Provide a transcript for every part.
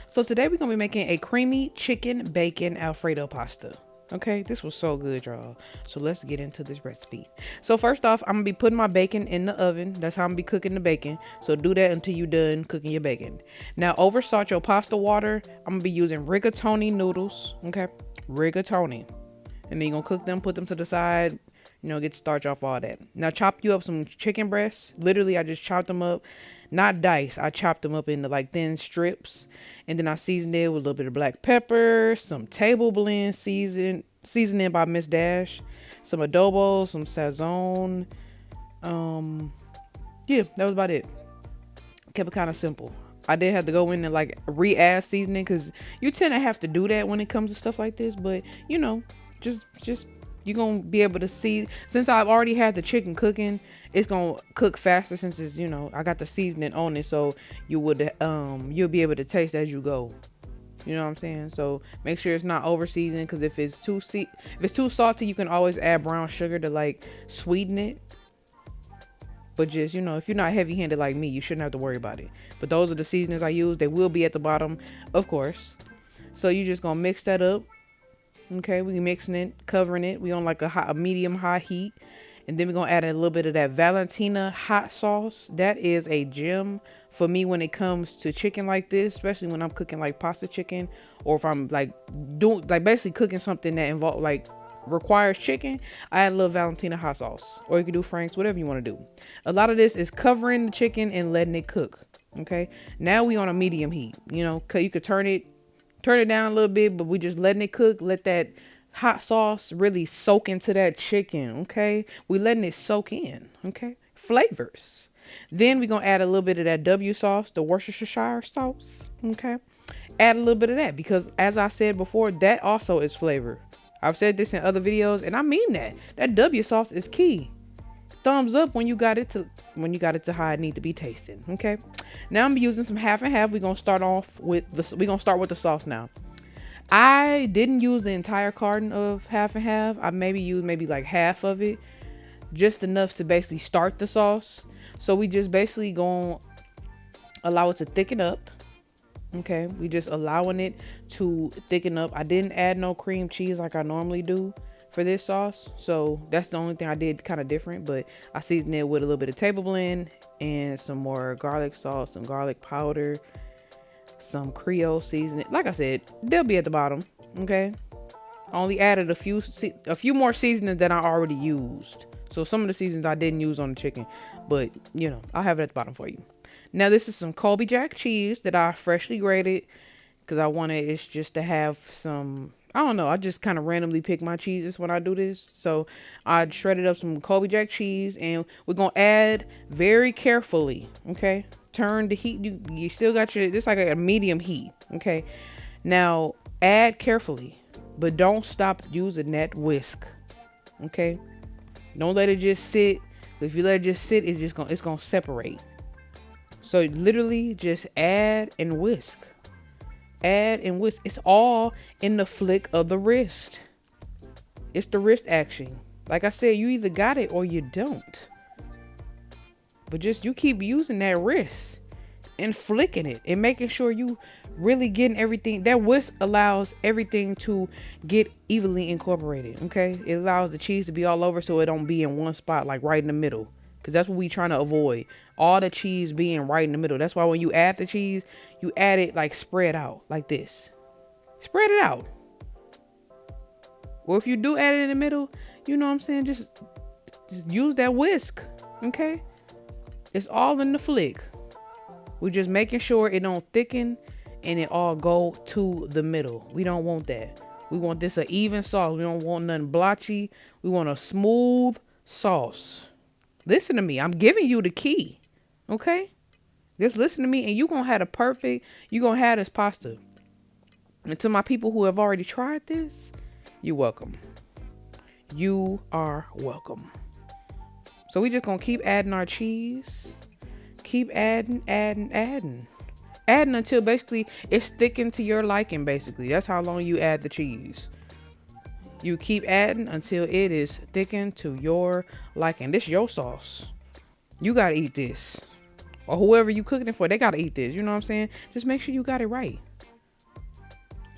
So today we're gonna be making a creamy chicken bacon Alfredo pasta. Okay, this was so good, y'all. So let's get into this recipe. So first off, I'm gonna be putting my bacon in the oven. That's how I'm gonna be cooking the bacon. So do that until you're done cooking your bacon. Now over salt your pasta water. I'm gonna be using rigatoni noodles. Okay, rigatoni, and then you're gonna cook them, put them to the side. You know, get starch off all that. Now chop you up some chicken breasts. Literally, I just chopped them up, not dice. I chopped them up into like thin strips, and then I seasoned it with a little bit of black pepper, some table blend seasoning by Miss Dash, some adobo, some sazon. Yeah, that was about it. Kept it kind of simple. I did have to go in and like re-add seasoning because you tend to have to do that when it comes to stuff like this. But you know, just you're gonna be able to see, since I've already had the chicken cooking, it's gonna cook faster since it's, you know, I got the seasoning on it, so you'll be able to taste as you go. You know what I'm saying? So make sure it's not over seasoned, because if it's too salty, you can always add brown sugar to like sweeten it. But just, you know, if you're not heavy handed like me, you shouldn't have to worry about it. But those are the seasonings I use. They will be at the bottom, of course. So you're just gonna mix that up. Okay, we mixing it, covering it. We on like a medium high heat. And then we're going to add a little bit of that Valentina hot sauce. That is a gem for me when it comes to chicken like this, especially when I'm cooking like pasta chicken, or if I'm like doing like basically cooking something that requires chicken. I add a little Valentina hot sauce, or you can do Frank's, whatever you want to do. A lot of this is covering the chicken and letting it cook. Okay, now we on a medium heat. You know, you could turn it down a little bit, but we just letting it cook. Let that hot sauce really soak into that chicken. Okay, we letting it soak in. Okay, flavors. Then we're gonna add a little bit of that W sauce, the Worcestershire sauce. Okay, add a little bit of that, because as I said before, that also is flavor. I've said this in other videos, and I mean that W sauce is key. Thumbs up when you got it to how it need to be tasting. Okay, now I'm using some half and half. We're gonna start with the sauce now. I didn't use the entire carton of half and half. I used maybe like half of it, just enough to basically start the sauce. So we just basically gonna allow it to thicken up. Okay, we just allowing it to thicken up. I didn't add no cream cheese like I normally do for this sauce, so that's the only thing I did kind of different. But I seasoned it with a little bit of table blend and some more garlic sauce, some garlic powder, some Creole seasoning. Like I said, they'll be at the bottom. Okay, I only added a few more seasonings that I already used. So some of the seasonings I didn't use on the chicken, but you know, I'll have it at the bottom for you. Now this is some Colby Jack cheese that I freshly grated, because I wanted it just to have some, I don't know, I just kind of randomly pick my cheeses when I do this. So I shredded up some Colby Jack cheese, and we're going to add very carefully, okay? Turn the heat. You still got this like a medium heat, okay? Now add carefully, but don't stop using that whisk, okay? Don't let it just sit. If you let it just sit, it's going to separate. So literally just add and whisk. Add and whisk. It's all in the flick of the wrist. It's the wrist action. Like I said, you either got it or you don't. But just you keep using that wrist and flicking it and making sure you really getting everything. That whisk allows everything to get evenly incorporated. Okay, it allows the cheese to be all over, so it don't be in one spot, like right in the middle. Because that's what we trying to avoid. All the cheese being right in the middle. That's why when you add the cheese, you add it like spread out like this. Spread it out. Or if you do add it in the middle, you know what I'm saying? Just use that whisk. Okay? It's all in the flick. We're just making sure it don't thicken and it all go to the middle. We don't want that. We want this an even sauce. We don't want nothing blotchy. We want a smooth sauce. Listen to me. I'm giving you the key. Okay? Just listen to me, and you're going to have this pasta. And to my people who have already tried this, you're welcome. You are welcome. So we just going to keep adding our cheese. Keep adding. Adding until basically it's sticking to your liking, basically. That's how long you add the cheese. You keep adding until it is thickened to your liking. This is your sauce. You got to eat this. Or whoever you cooking it for, they got to eat this. You know what I'm saying? Just make sure you got it right.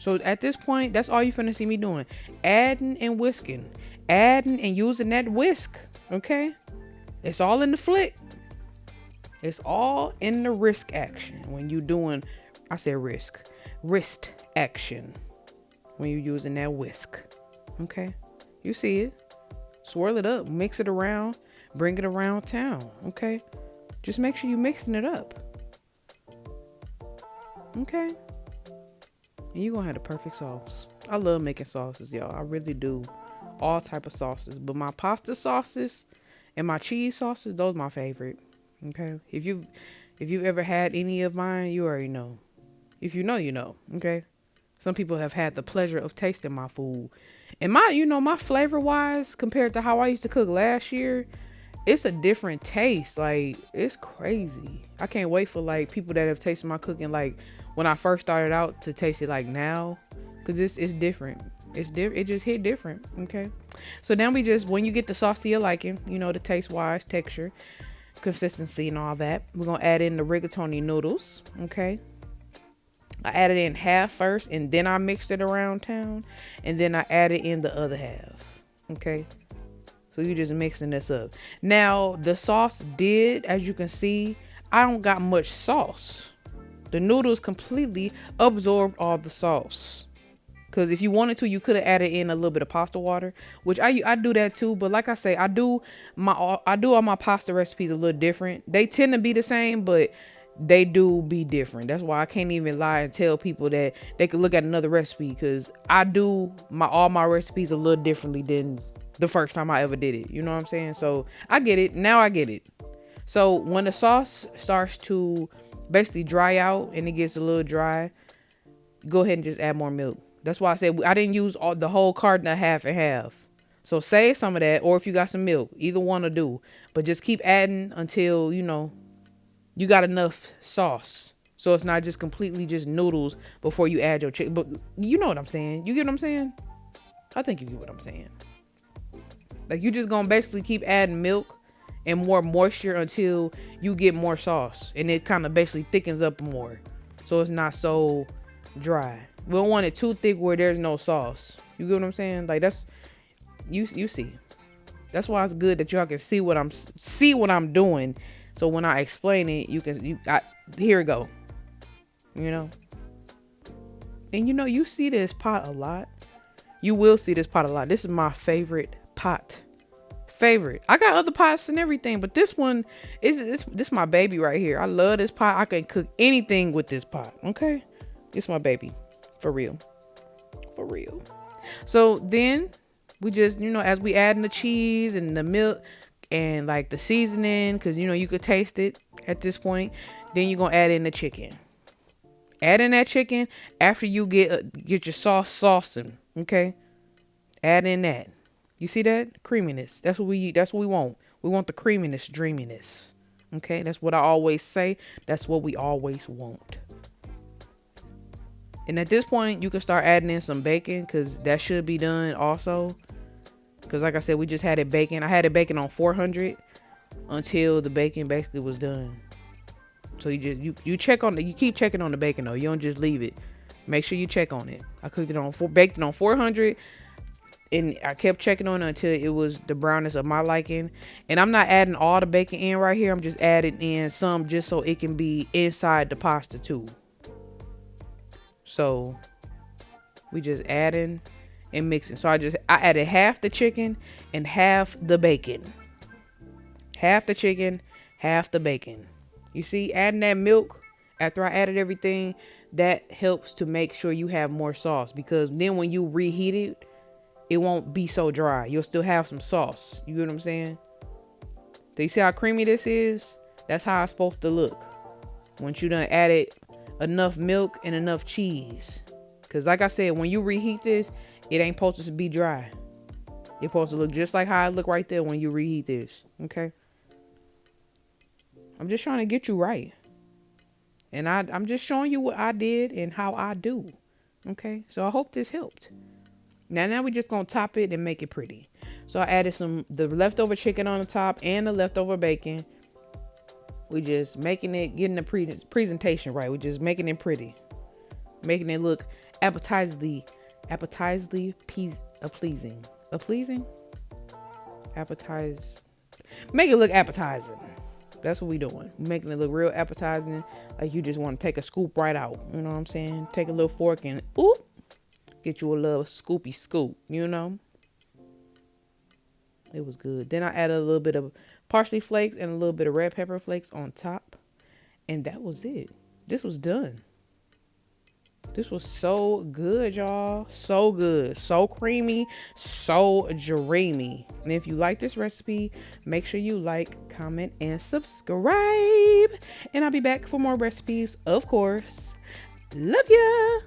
So at this point, that's all you finna see me doing. Adding and whisking. Adding and using that whisk. Okay? It's all in the flick. It's all in the wrist action. When you doing, I said wrist action. When you're using that whisk. Okay? You see it. Swirl it up. Mix it around. Bring it around town. Okay? Just make sure you're mixing it up. Okay? And you're gonna have the perfect sauce. I love making sauces, y'all. I really do. All type of sauces. But my pasta sauces and my cheese sauces, those are my favorite. Okay? If you've ever had any of mine, you already know. If you know, you know. Okay? Some people have had the pleasure of tasting my food. And my flavor wise, compared to how I used to cook last year, it's a different taste. Like, it's crazy. I can't wait for like people that have tasted my cooking like when I first started out to taste it like now, because it's different. It just hit different. Okay, so now when you get the sauce to your liking, the taste wise, texture, consistency, and all that, we're gonna add in the rigatoni noodles. Okay, I added in half first, and then I mixed it around town, and then I added in the other half. Okay. So you just mixing this up. Now, the sauce as you can see, I don't got much sauce. The noodles completely absorbed all the sauce. Because if you wanted to, you could have added in a little bit of pasta water, which I do that too. But like I say, I do all my pasta recipes a little different. They tend to be the same, but they do be different. That's why I can't even lie and tell people that they could look at another recipe, because I do all my recipes a little differently than the first time I ever did it. You know what I'm saying? So I get it. Now I get it. So when the sauce starts to basically dry out and it gets a little dry, go ahead and just add more milk. That's why I said I didn't use the whole carton of half and half. So save some of that, or if you got some milk, either one will do. But just keep adding until, you got enough sauce. So it's not just completely just noodles before you add your chicken. But you know what I'm saying? You get what I'm saying? I think you get what I'm saying. Like, you just gonna basically keep adding milk and more moisture until you get more sauce, and it kind of basically thickens up more, so it's not so dry. We don't want it too thick where there's no sauce. You get what I'm saying? Like, that's you see. That's why it's good that y'all can see what I'm doing. So when I explain it, here it go. And you see this pot a lot. You will see this pot a lot. This is my favorite pot. I got other pots and everything, but this one this my baby right here. I love this pot. I can cook anything with this pot. Okay, it's my baby, for real. So then we just as we add in the cheese and the milk and like the seasoning, because you could taste it at this point. Then you're gonna add in the chicken. Add in that chicken after you get your saucing. Okay, add in that. You see that? Creaminess. That's what we want. We want the creaminess, dreaminess. Okay? That's what I always say. That's what we always want. And at this point, you can start adding in some bacon, because that should be done also. Because like I said, we just had it baking. I had it baking on 400 until the bacon basically was done. So you keep checking on the bacon though. You don't just leave it. Make sure you check on it. I baked it on 400. And I kept checking on it until it was the brownness of my liking. And I'm not adding all the bacon in right here. I'm just adding in some just so it can be inside the pasta too. So we just adding and mixing. So I added half the chicken and half the bacon. Half the chicken, half the bacon. You see, adding that milk after I added everything, that helps to make sure you have more sauce, because then when you reheat it, it won't be so dry. You'll still have some sauce. You get what I'm saying? So you see how creamy this is? That's how it's supposed to look once you done added enough milk and enough cheese. Because like I said, when you reheat this, it ain't supposed to be dry. It's supposed to look just like how it look right there when you reheat this. Okay? I'm just trying to get you right. And I'm just showing you what I did and how I do. Okay? So I hope this helped. Now we're just going to top it and make it pretty. So I added the leftover chicken on the top and the leftover bacon. We just getting the presentation right. We're just making it pretty. making it look appetizingly pleasing. Appetize. Make it look appetizing. That's what we doing. We're making it look real appetizing. Like you just want to take a scoop right out. You know what I'm saying? Take a little fork and oop, get you a little scoopy scoop. You know? It was good. Then I added a little bit of parsley flakes and a little bit of red pepper flakes on top. And that was it. This was done. This was so good, y'all. So good. So creamy. So dreamy. And if you like this recipe, make sure you like, comment, and subscribe. And I'll be back for more recipes, of course. Love ya.